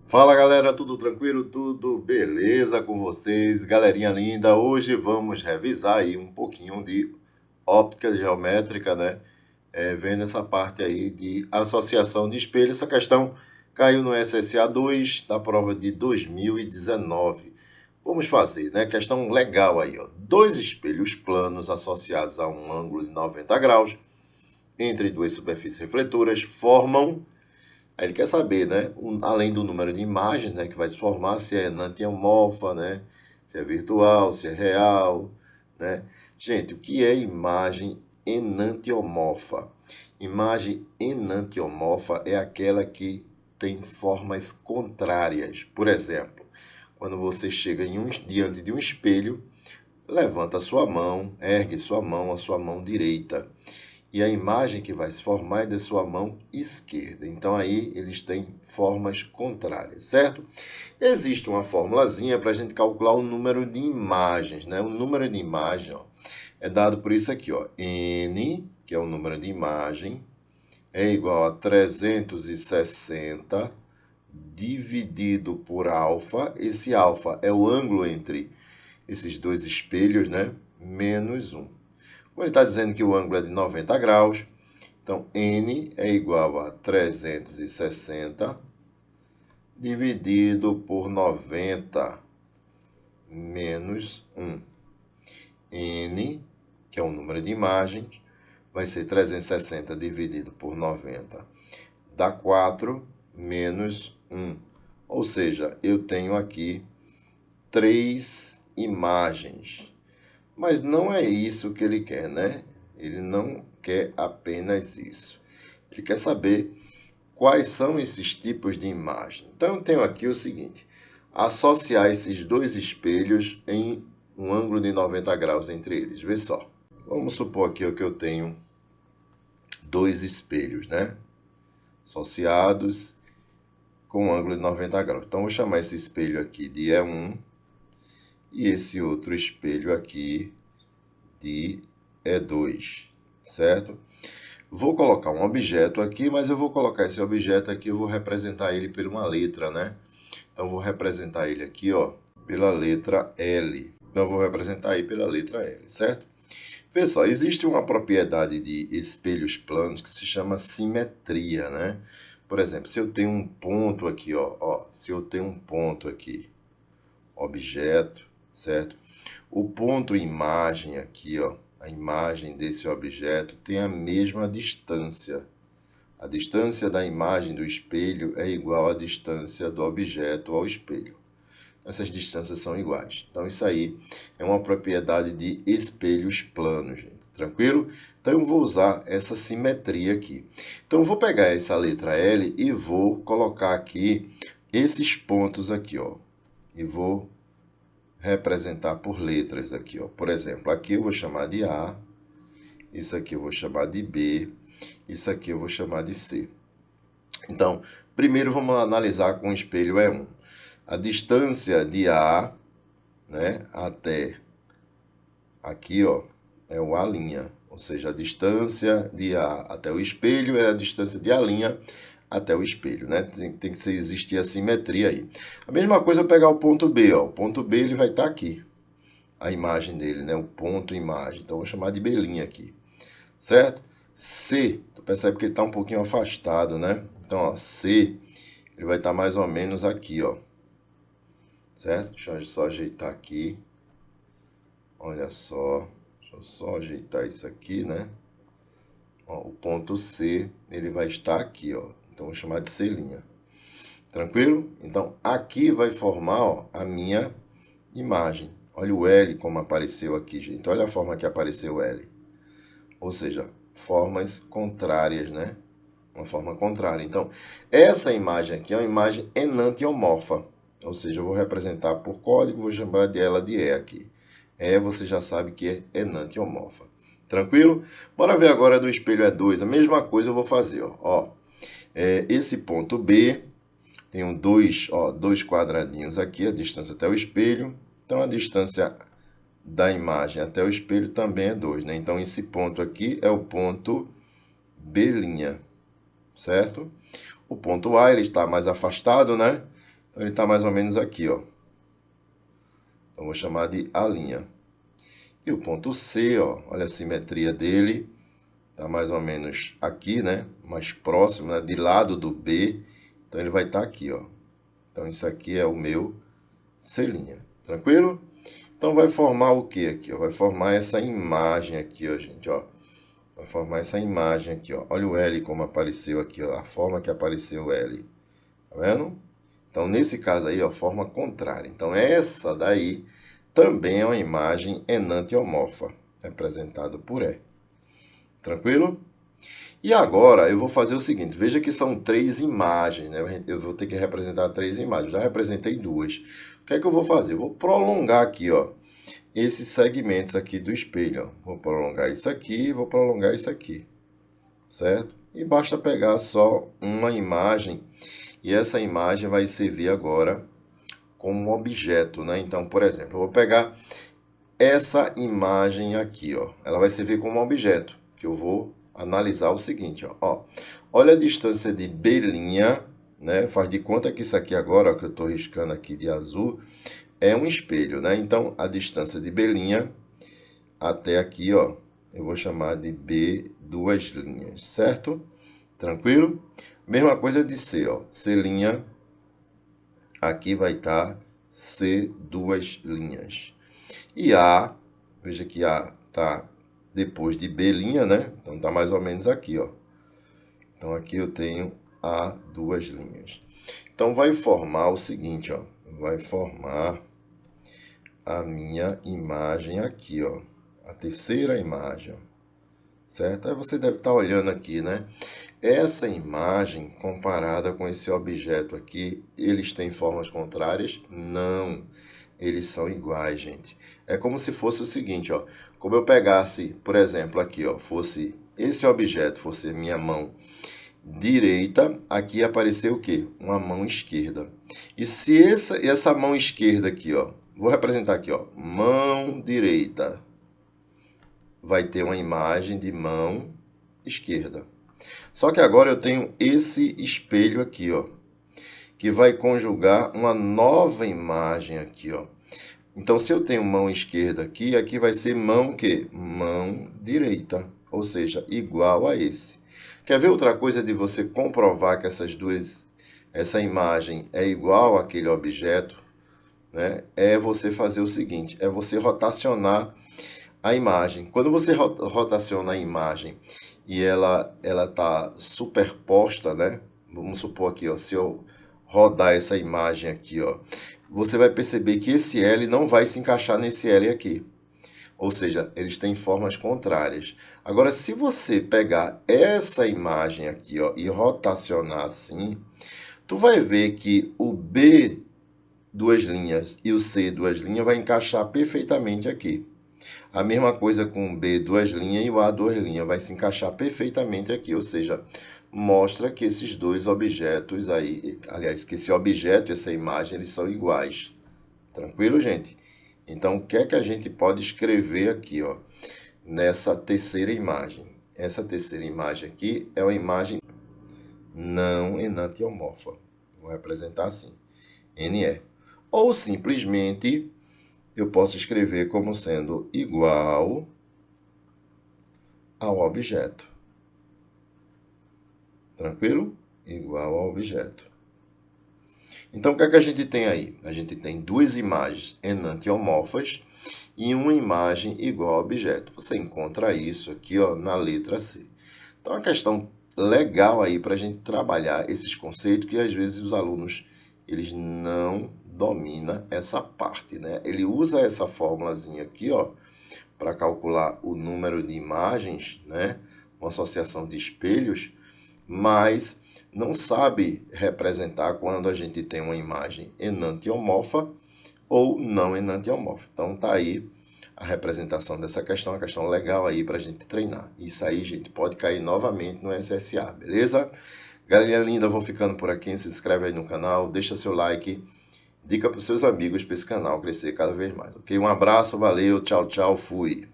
Fala galera, tudo tranquilo? Tudo beleza com vocês? Galerinha linda, hoje vamos revisar aí um pouquinho de óptica geométrica, né? Vendo essa parte aí de associação de espelho. Essa questão caiu no SSA2 da prova de 2019. Vamos fazer, né? Questão legal aí, ó. Dois espelhos planos associados a um ângulo de 90 graus entre duas superfícies refletoras formam. Aí ele quer saber, né, além do número de imagens, né, que vai se formar, se é enantiomorfa, né, se é virtual, se é real, né. Gente, o que é imagem enantiomorfa? Imagem enantiomorfa é aquela que tem formas contrárias. Por exemplo, quando você chega diante de um espelho, levanta a sua mão, ergue a sua mão direita. E a imagem que vai se formar é da sua mão esquerda. Então aí eles têm formas contrárias, certo? Existe uma formulazinha para a gente calcular o número de imagens, né? O número de imagem, ó, é dado por isso aqui, ó. N, que é o número de imagem, é igual a 360 dividido por alfa. Esse alfa é o ângulo entre esses dois espelhos, né? Menos 1. Como ele está dizendo que o ângulo é de 90 graus, então N é igual a 360 dividido por 90 menos 1. N, que é o número de imagens, vai ser 360 dividido por 90, dá 4 menos 1. Ou seja, eu tenho aqui 3 imagens. Mas não é isso que ele quer, né? Ele não quer apenas isso. Ele quer saber quais são esses tipos de imagem. Então, eu tenho aqui o seguinte: associar esses dois espelhos em um ângulo de 90 graus entre eles. Vê só. Vamos supor aqui que eu tenho dois espelhos, né? Associados com um ângulo de 90 graus. Então, vou chamar esse espelho aqui de E1 e esse outro espelho aqui de E2, certo? Vou colocar um objeto aqui, mas eu vou colocar esse objeto aqui, eu vou representar ele por uma letra, né? Então, vou representar ele aqui, ó, pela letra L. Então, eu vou representar aí pela letra L, certo? Vê só, existe uma propriedade de espelhos planos que se chama simetria, né? Por exemplo, se eu tenho um ponto aqui, ó, se eu tenho um ponto aqui, objeto, certo? O ponto imagem aqui, ó, a imagem desse objeto tem a mesma distância. A distância da imagem do espelho é igual à distância do objeto ao espelho. Essas distâncias são iguais. Então, isso aí é uma propriedade de espelhos planos, gente. Tranquilo? Então, eu vou usar essa simetria aqui. Então, eu vou pegar essa letra L e vou colocar aqui esses pontos aqui, ó. E vou representar por letras aqui, ó. Por exemplo, aqui eu vou chamar de A, isso aqui eu vou chamar de B, isso aqui eu vou chamar de C. Então, primeiro vamos analisar com o espelho E1. A distância de A, né, até aqui, ó, é o A', ou seja, a distância de A até o espelho é a distância de A' até o espelho, né? Tem que existir a simetria aí. A mesma coisa eu pegar o ponto B, ó. O ponto B ele vai estar aqui, a imagem dele, né? O ponto imagem. Então, eu vou chamar de B' aqui, certo? C, tu percebe que ele está um pouquinho afastado, né? Então, ó, C, ele vai estar mais ou menos aqui, ó. Certo? Deixa eu só ajeitar aqui. Olha só. Deixa eu só ajeitar isso aqui, né? Ó, o ponto C, ele vai estar aqui, ó. Então, vou chamar de C'. Tranquilo? Então, aqui vai formar, ó, a minha imagem. Olha o L como apareceu aqui, gente. Olha a forma que apareceu o L. Ou seja, formas contrárias, né? Uma forma contrária. Então, essa imagem aqui é uma imagem enantiomorfa. Ou seja, eu vou representar por código, vou chamar de ela de E aqui. E você já sabe que é enantiomorfa. Tranquilo? Bora ver agora do espelho E2. A mesma coisa eu vou fazer, ó. Esse ponto B, tenho dois quadradinhos aqui, a distância até o espelho. Então, a distância da imagem até o espelho também é 2, né? Então, esse ponto aqui é o ponto B', certo? O ponto A, ele está mais afastado, né? Então, ele está mais ou menos aqui, ó. Então, vou chamar de A'. E o ponto C, ó, olha a simetria dele. Está mais ou menos aqui, né? Mais próximo, né? De lado do B. Então, ele vai estar aqui, ó. Então, isso aqui é o meu C'. Tranquilo? Então, vai formar o que aqui, ó? Vai formar essa imagem aqui, ó, gente, ó. Vai formar essa imagem aqui, ó. Olha o L como apareceu aqui, ó. A forma que apareceu o L. Tá vendo? Então, nesse caso aí, ó, forma contrária. Então, essa daí também é uma imagem enantiomorfa, representada por E. Tranquilo? E agora, eu vou fazer o seguinte. Veja que são 3 imagens, né? Eu vou ter que representar 3 imagens. Já representei 2. O que é que eu vou fazer? Eu vou prolongar aqui, ó, esses segmentos aqui do espelho, ó. Vou prolongar isso aqui, vou prolongar isso aqui, certo? E basta pegar só uma imagem, e essa imagem vai servir agora como um objeto, né? Então, por exemplo, eu vou pegar essa imagem aqui, ó. Ela vai servir como um objeto, que eu vou analisar o seguinte, ó. Olha a distância de B', né? Faz de conta que isso aqui agora, ó, que eu estou riscando aqui de azul, é um espelho, né? Então, a distância de B' até aqui, ó, eu vou chamar de B duas linhas, certo? Tranquilo? Mesma coisa de C, ó. C', aqui vai estar C duas linhas. E A, veja que A está depois de B', né? Então, está mais ou menos aqui, ó. Então, aqui eu tenho A duas linhas. Então, vai formar o seguinte, ó. Vai formar a minha imagem aqui, ó. A terceira imagem, ó. Certo? Aí você deve estar olhando aqui, né? Essa imagem, comparada com esse objeto aqui, eles têm formas contrárias? Não. Eles são iguais, gente. É como se fosse o seguinte, ó. Como eu pegasse, por exemplo, aqui, ó, fosse esse objeto, fosse minha mão direita, aqui apareceu o quê? Uma mão esquerda. E se essa mão esquerda aqui, ó, vou representar aqui, ó, mão direita, vai ter uma imagem de mão esquerda. Só que agora eu tenho esse espelho aqui, ó, que vai conjugar uma nova imagem aqui, ó. Então, se eu tenho mão esquerda aqui, aqui vai ser mão que? Mão direita, ou seja, igual a esse. Quer ver outra coisa de você comprovar que essa imagem é igual àquele objeto, né? É você fazer o seguinte, é você rotacionar a imagem. Quando você rotaciona a imagem e ela está superposta, né? Vamos supor aqui, ó, se eu rodar essa imagem aqui, ó, você vai perceber que esse L não vai se encaixar nesse L aqui. Ou seja, eles têm formas contrárias. Agora, se você pegar essa imagem aqui, ó, e rotacionar assim, tu vai ver que o B duas linhas e o C duas linhas vai encaixar perfeitamente aqui. A mesma coisa com o B duas linhas e o A duas linhas vai se encaixar perfeitamente aqui, ou seja, mostra que esses dois objetos aí, aliás, que esse objeto e essa imagem, eles são iguais. Tranquilo, gente? Então, o que é que a gente pode escrever aqui, ó, nessa terceira imagem? Essa terceira imagem aqui é uma imagem não enantiomorfa. Vou representar assim, NE. Ou simplesmente eu posso escrever como sendo igual ao objeto. Tranquilo? Igual ao objeto. Então, o que é que a gente tem aí? A gente tem duas imagens enantiomorfas e uma imagem igual ao objeto. Você encontra isso aqui, ó, na letra C. Então, é uma questão legal aí para a gente trabalhar esses conceitos que, às vezes, os alunos eles não dominam essa parte, né? Ele usa essa fórmulazinha aqui, ó, para calcular o número de imagens, né? Uma associação de espelhos, mas não sabe representar quando a gente tem uma imagem enantiomorfa ou não enantiomorfa. Então, tá aí a representação dessa questão, uma questão legal aí para a gente treinar. Isso aí, gente, pode cair novamente no SSA, beleza? Galerinha linda, vou ficando por aqui. Se inscreve aí no canal, deixa seu like, dica para os seus amigos para esse canal crescer cada vez mais, ok? Um abraço, valeu, tchau, tchau, fui!